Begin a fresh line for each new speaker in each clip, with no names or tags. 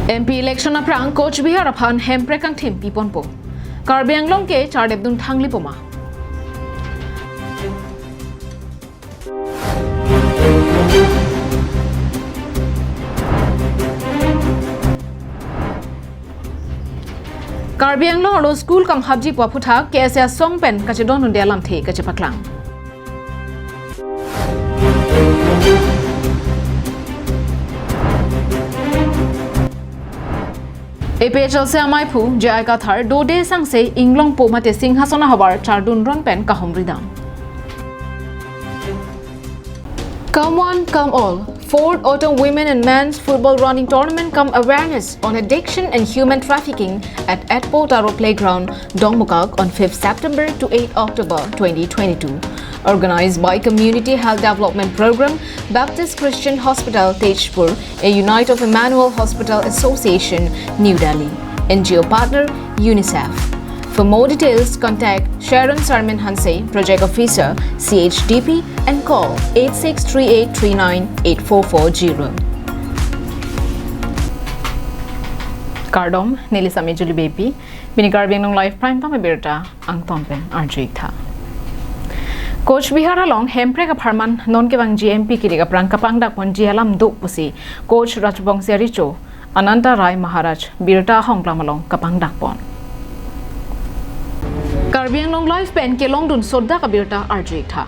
MP election aprang Coach Bihar aphan hemprekang thim piponpo. Karbi Anglong ke chardebdun thangli poma. Karbi Anglong ro school kang habji pwaputha KSA songpen kachedon undialam the kachepaklang. APHL se amai phu jai ka thar do de sang se inglong po mate singhasona habar chardun ron pen ka homridam. Come one, come all. Fourth Autumn Women and Men's Football Running Tournament come awareness on addiction and human trafficking at Atpo Taro Playground, Dongmukak on 5th September to 8 October 2022. Organized by Community Health Development Program, Baptist Christian Hospital, Tejpur, a unit of Emmanuel Hospital Association, New Delhi. NGO partner, UNICEF. For more details, contact Sharon Sarmin Hanse, Project Officer, CHDP, and call 8638398440. Kardom, Nilisami Julie Baby, Binigarbiang ng Live Prime Time Berta, ang Tompen, RJ Tha. Coach Bihar along hempre ka pharman non ke bang GMP ki ka prang kapang dak pon jialam du pusi Coach Rajbong Sericho Ananta Rai Maharaj Birta Honglam along kapang dak pon Karbiang long life pen ke long dun sodda ka Birta RJ Tha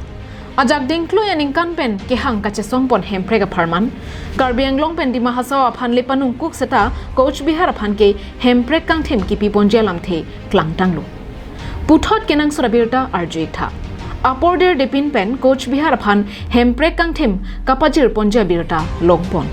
Ajak dingklo yaning kan pen ke hang ka chesong pon hempre ka pharman Karbiang long pen di mahasaw aphan le panung kuk seta Coach Bihar aphan ke hempre kang them ki pi pon jialam the klang tanglo Puthot kenang sura Birta RJ Tha Aporder depin pen Coach Bihar aphan hemprek kang thim kapajir ponja birta longpon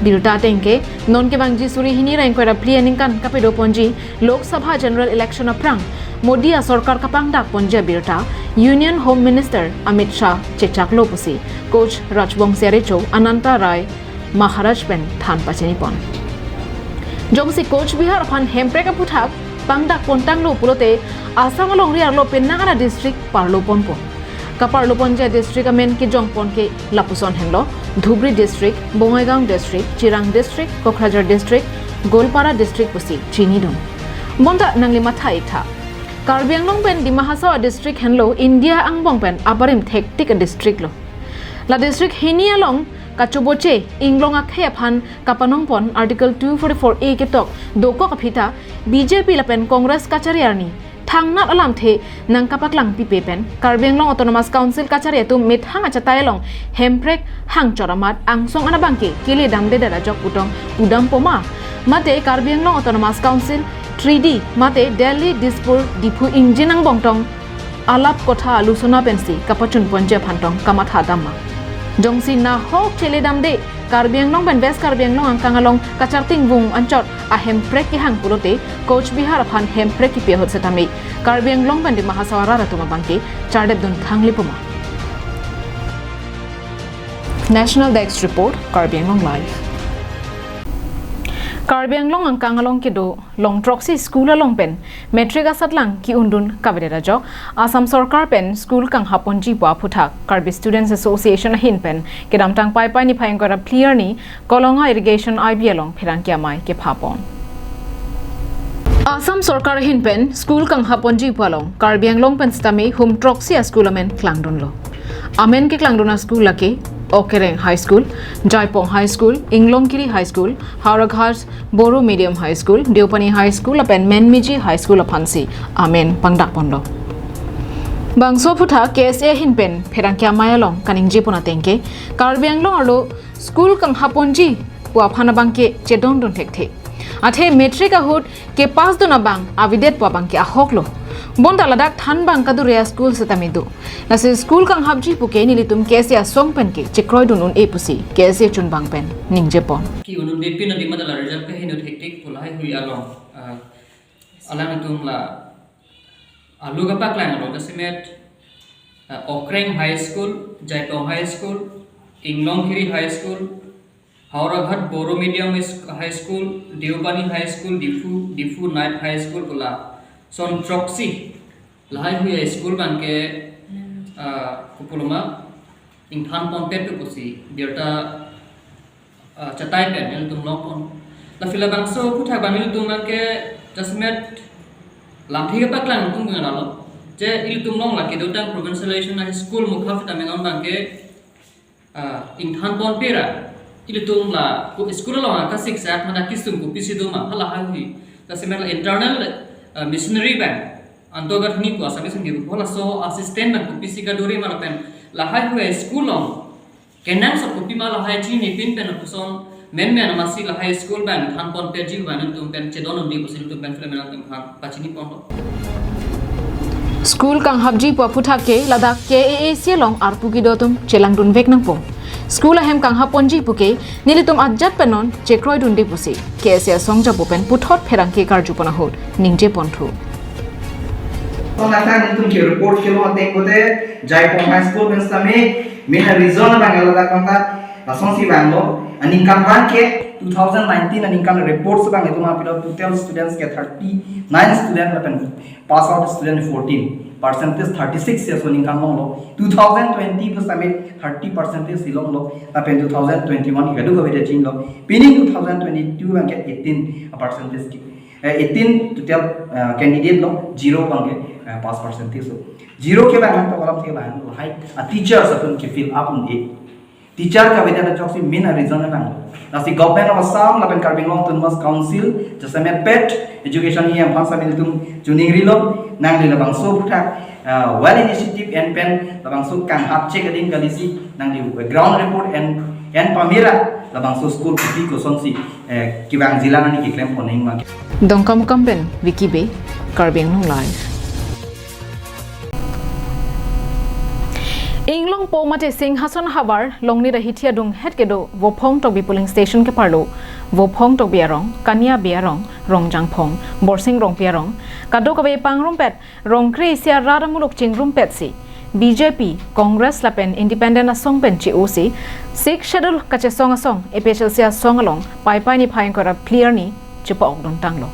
birta tengke non ke bangji suri hini rain koira plianing kan kapedo ponji Lok Sabha general election aprang Modi a sarkar kapang dak ponja birta Union Home Minister Amit Shah chechak lopusi Coach Rajbong Sericho Ananta Rai Maharaj pen than pacheni pon jomsi Coach Bihar aphan hemprek aputhak pangdak pontang lo pulote asam along riar lo penangana district parlo ponpo kaparlo ponja district amen ki jongpon ke lapuson henlo Dhubri district Bongaigaon district Chirang district Kokrajhar district Golpara district pusi chinidon monta nangli mathai tha Karbi Anglong pen di Mahasawa district henlo India angbong pen aparim thektik district lo la district hini along kachuboche inglong akhe aphan kapanong pon article 244A ke tok doko kapita BJP lapen Congress kachariarni thangnat alam the nang kapaklang pipe pen Karbi Anglong Autonomous Council kachari tu mit hang achatai long hemprek hang choramat angsong anabangke kile damde dara jok putong udam poma mate Karbi Anglong Autonomous Council 3D mate Delhi Dispur Dipu Injinang bongtong alap kotha alusona pensi kapachun ponje phantong kamatha damma Jongsi na hok chele damde Karbi Anglong ben West Karbi Anglong ang kangalong kacharting bung anchot a hemprek ki hang pulote Coach Bihar aphan hemprek ki pehot setami Karbi Anglong ben di Mahasawara ratuma bangke chardeb dun thangli puma National Desk Report Karbi Anglong Live Karbi Anglong ang kangalong kido long proxy school along pen metric asatlang ki undun kabedera jok Assam Sarkar pen school kang haponji pa phuthak Karbi Students Association hin pen kedamtang pai pai ni phaing kora clear ni kolonga irrigation IB along phirang kya mai ke phapon Assam Sarkar hin pen school kang haponji pa along Karbi Anglong pen stami hum proxy school amen klangdun lo amen ke klangduna school lake Okereng High School, Jaipong High School, Inglongkiri High School, Hauraghat Boro Medium High School, Deopani High School, apen Menmiji High School apansi, amen pangdak pondo. Bangso putha KSA hinpen pherangkya mayalong kaningji pona tengke, Karbi Anglong alo school kang haponji pua phana bangke chedong don thekte. Athe metric ahut ke pas dona bang avidet pua bangke ahoklo. Bonda ladak than bang kaduria school setamidu nase school kang habji puke nilitum KSA songpen ke chekroi dunun e pusi KSA chun bang pen ningje pon
ki unun BP na di madala result ke hinu hektik pulai hui along alang tum la alu gapak lang ro kasimet Okreng High School Jaipong High School Inglongkiri High School Hauraghat Boro Medium High School Deopani High School Difu Night High School pula son proxy lahai hui school banke kupuluma ingthan pompet pusi birta chatai pen el tum lokon la fila bangso puthak banil tu ke jasmet lamthi ke paklang tung ngana lo je ilitum long la ke dotang provincialization high school mukha fita mengon bangke ing than pon pera ilitum la ku school lo ka sik sak mana kisum ku pisi do ma hala ha hui jasmet la internal missionary bank antogat ni ko asami sing gi bola so assistant bank ku pisi ka dori mana pen la hai hui school long kenan so ku pi ma la hai chi ni pin pen ku son men amasi la high school ban than pon pe ji ban tum pen chedon undi pusil tum pen fle menan tum khan pachini pon
School kang habji pa putha ke Ladakh KAC long arpu ki dotum chelang dun vek nang pong. School ahem kang haponji puke nilitum ajat penon chekroi dun di pusi. KAC songja pupen puthot pherang ke karju pana hot ningje ponthu.
Pengatahuan itu ke report ke luar tengok deh Jaipong High School bersama mina region Bangla Ladakh kontak langsung si Banglo. Aningkan ke 2019 aningkan report sebang itu mah pilot total students ke 39 student lepen pass out student 14 percentage 36 ya so aningkan lo 2020 bersama 30% silong lo tapi 2021 gaduh kau beda cing lo pining 2022 bangke 18% 18 total candidate lo 0 bangke pass percentage so 0 ke bang to kolam ke bang lo high teachers apun ke fill up un teacher ka beda jok si main reason bang nasi government of Assam lapen Karbing Long Tunmas Council jasame pet education yang bangsa militum juning rilo nang lila bangso putak well initiative and pen bangso kang hap check ading galisi nang di ground report and pamira bangso school kupi ko sonsi kibang zila nani ki claim poning ma
Dongkam kampen wikibe Karbing Long live. Inglong po mate Singhason habar longni da hitia dung het kedo Wopong tok bi polling station ke parlo Wopong tok biarong Kania biarong Rongjang Phong Borsing rong biarong kado kabe pangrom pet rong kri sia raramulok chingrum pet si BJP Congress lapen independent asong pen chi osi sik schedule kache song asong epechel sia song along pai pai ni phain kora clear ni chipa okdon tanglo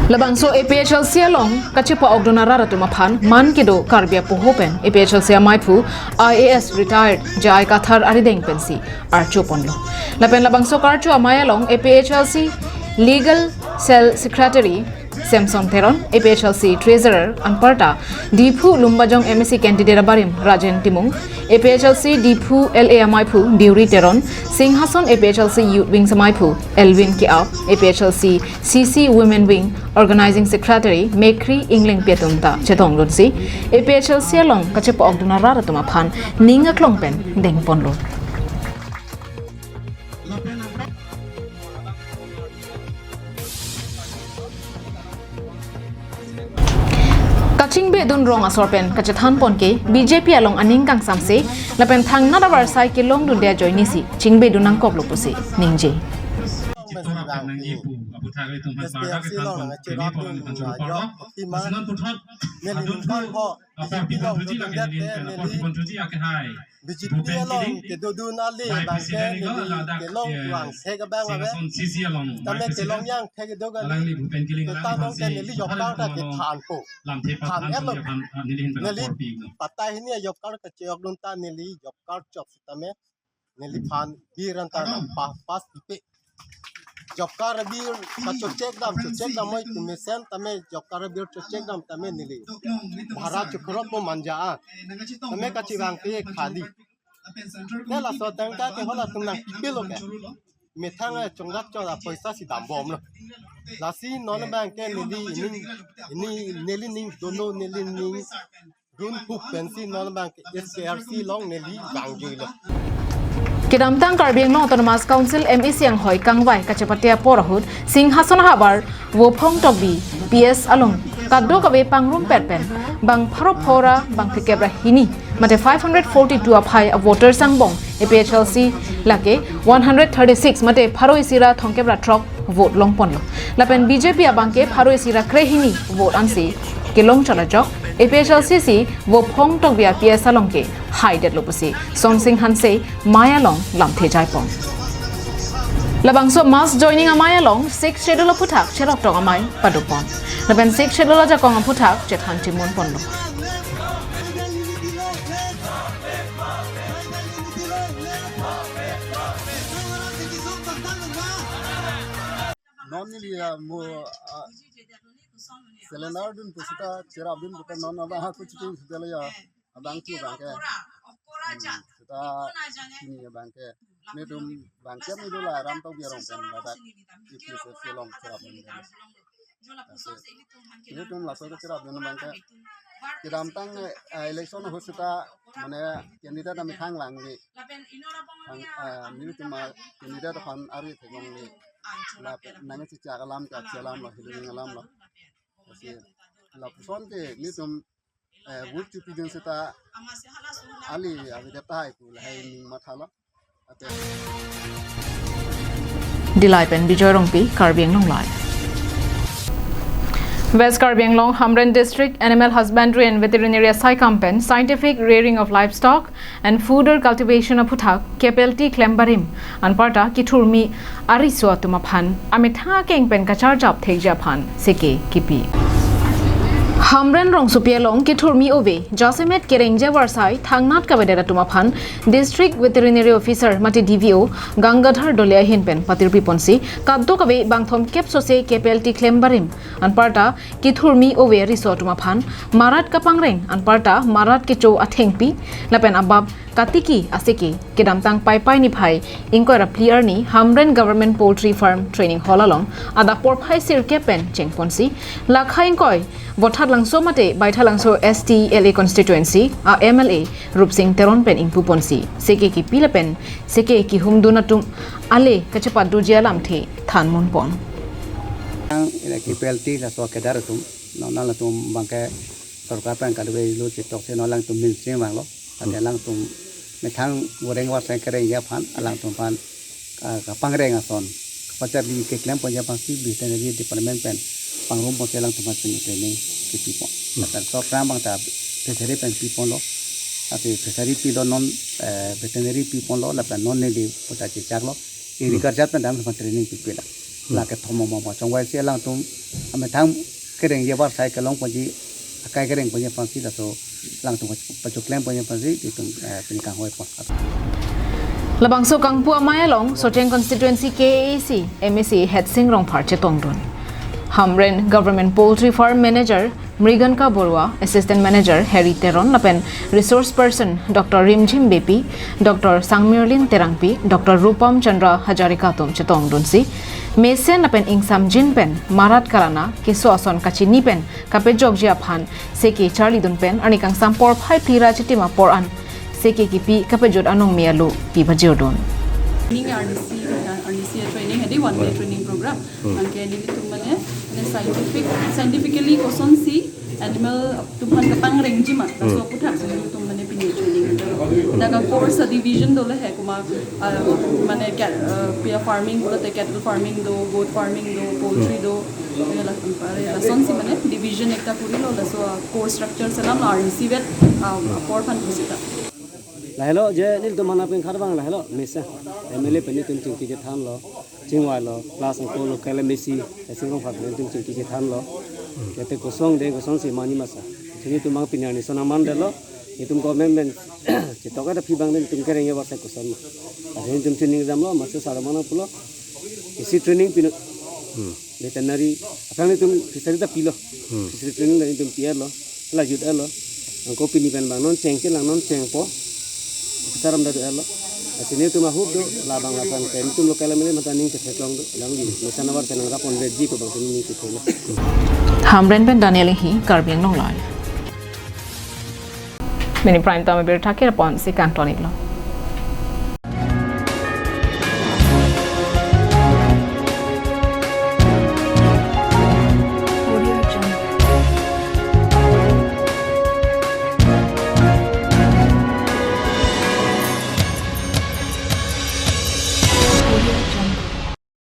Labangso APHL Sialong kachipa ogdonara ratu maphan man kido karbia pohopen APHL Sia Maipu IAS retired jai kathar arideng pensi archo ponlo lapen labangso karcho amayalong APHLC legal cell secretary Samson Teron APHLC treasurer Anparta Dipu Lumbajong MSc candidate Barim Rajen Timung APHLC Dipu LA Maipu Diuri Teron Singhason APHLC Youth Wing Samaipu Elvin Kiap APHLC CC Women Wing Organizing Secretary Mekri Ingling Pietumta Chetong Lunsi APHLC along kachepo ogdunara ratuma phan ninga klongpen deng ponlo Kaching be dun rong asorpen kachathan ponke BJP along aning kang samse lapen thang na dabar sai ke long dun dia join nisi chingbe dunang kop lopusi ningje
BJP along ke do na le bangke ke long wang se ga bang abe tame ke long yang ke do ga ke ta long ke li yok ka ta ke than ko than elo ne li patai ni yok ka ke chok dun ta ne li yok ka chok tame ne li phan bi ran ta pas ipe yok ka bi ka chok chek dam moi me sen tame yok ka bi chek dam tame ne li bhara chukrot mo manja tame ka chi bang ke khadi ne la so tang ka ke hola tum nang pi lo ke me thang chong dak cho la paisa si dam bom lo la si non bang ke ne li ning dono ne li ning run pu pensi non bang ke SRC long ne li bang ji lo
Kidamtang Karbing Long Autonomous Council MEC ang hoy kangwai kachapatia porahut Singhason habar Wopong tokbi PS along kaddo kabe pangrum perpen bang phara bang fikebra hini mate 542 aphai a voter sangbong APHLC lake 136 mate pharo isira thongkebra truck vote long ponlo lapen BJP abangke pharo isira krehini vote ansi kelong chala jok APHLC si Wopong tokbia PS along ke hided lopusi Song Sing Hanse Maya Long lamthe jaipong labangso mass joining amaya long 6 schedule puthak cherok tong amai padupon laben 6 schedule ja kong puthak chethan timon ponlo
non ni dia mo selenar dun pusita cerap dun bukan non abang aku cikin segala ya abang tu bangke kita ini ya bangke ni dum bangke ni dulu ram tau biar orang badak itu selong cerap dun ini dum langsung cerap dun bangke kita amtang election hosita mana candidate kami khang lang ni ni cuma candidate pan ari tegong ni lah nanya si cakalam cacalam lah hidup ngalam lah Kasi la person ke ni tum wood to pigeon seta ali avida tai ku lai ning mathala ate
Dilai pen Bijoy Rongpi Karbiang Long Lai West Karbiang Long Hamren District Animal Husbandry and Veterinary Sai Campaign Scientific Rearing of Livestock and Fooder Cultivation of Puthak KPLT Klembarim Anparta Kiturmi Ariswa Tumaphan Amitha Keng Pen Kachar Jap Thek Japan Seke Kipi Hamren Rong Supialong Kiturmi Ove Josimet Kerengje Warsai Thangnat Kabedera Tumaphan District Veterinary Officer Mati DVO Gangadhar Dolia Hinpen Patirpi Ponsi Kaddo Kabe Bangthom Kepsose KPLT Klembarim Anparta Kiturmi Ove Riso Tumaphan Marat Kapangreng Anparta Marat Kecho Athengpi Lapen Abab Katiki Asiki Kedamtang Pai Pai Niphai Inquira Plier ni Hamren Government Poultry Farm Training Hall along Ada Porpai Sir Kepen Chengponsi Lakhain Koi Bothat Langso Mate Baitha Langso STLA Constituency A MLA Rup Singh Teron Pen Ingpu Ponsi Seke ki Pilapen Seke ki Humdunatum Ale Kachapat Dujialam The Than Mon Pon
Ina KPLT la so kedar tum no la tum bangke sarkar pen kadwe lo chitok se no lang tum min sing bang lo ade lang tum me thang goreng wa sai kare ya phan alang tum phan ka pangreng ason pacha bi ke klem po ya pang si veterinary department pen pangrum po se lang tum phan training ke pipo la so pram bang ta veterinary pen pipo lo ate veterinary pi lo non veterinary pipo lo la pen non ne di pota chi chak lo agriculture pen dam training pipo la la ke thomo mo chong wai se lang tum ame thang kereng ye war sai ke long po ji akai kereng po ye phan si la so lang tum pa chok klem po ye phan si ti tum pin kang hoi po
Labang so Kangpu Amayalong Socheng Constituency KAC MSC Head Sing Rong Parche Tongdon Hamren Government Poultry Farm Manager Mriganka Borwa Assistant Manager Harry Teron Lapen Resource Person Dr. Rimjim Bepi Dr. Sangmirlin Terangpi Dr. Rupam Chandra Hajarika Tom Chetong Dunsi Mesen Lapen Ingsam Jinpen Marat Karana Kiso Ason Kachini Pen Kape Jogjia Phan Seke Charlie Dunpen Anikang Sampor Phai Plira Chitima Poran Seke Kipi Kape Jod Anong Mialu Piba Jodon
Training RDC training है one day training program अंके निली तुम्हारे scientifically कोसन सी animal तुम्हारे कपांग range में रसो पुठाक से तुम्हारे पिने training दाका course division दोले है कुमा माने पिया farming बोलते cattle farming दो goat farming दो poultry दो ये ला तुम्हारे रसों सी माने division एक ता पूरी लो रसो course structure से नाम RDC वेट और फन कुछ
lahelo je nil to mana pen kharbang lahelo mesa MLA pen tum tum ki je tham lo chingwa lo plus ko lo kale mesi singong phat pen tum ki je tham lo yate ko song si mani masa thini tum mang pinani sona man de lo itum government che to ka da phibang den tum kereng ye wasa ko son ma adin tum training jam lo masa sara mana pulo isi training pin veterinary apang tum fishery ta pilo fishery training la tum pier lo la jud lo ko pini pen bang non cheng ke lang non cheng po Saram dari Allah. Asini tu mahub tu labang lapan kain tu lokal mele mata ning kesetlong tu langi. Misalnya war tenang rapon reji ko bang sini tu tu.
Hamren pen Daniel hi Karbiang Long Lai Mini Prime Time ber thake upon si Cantonic lo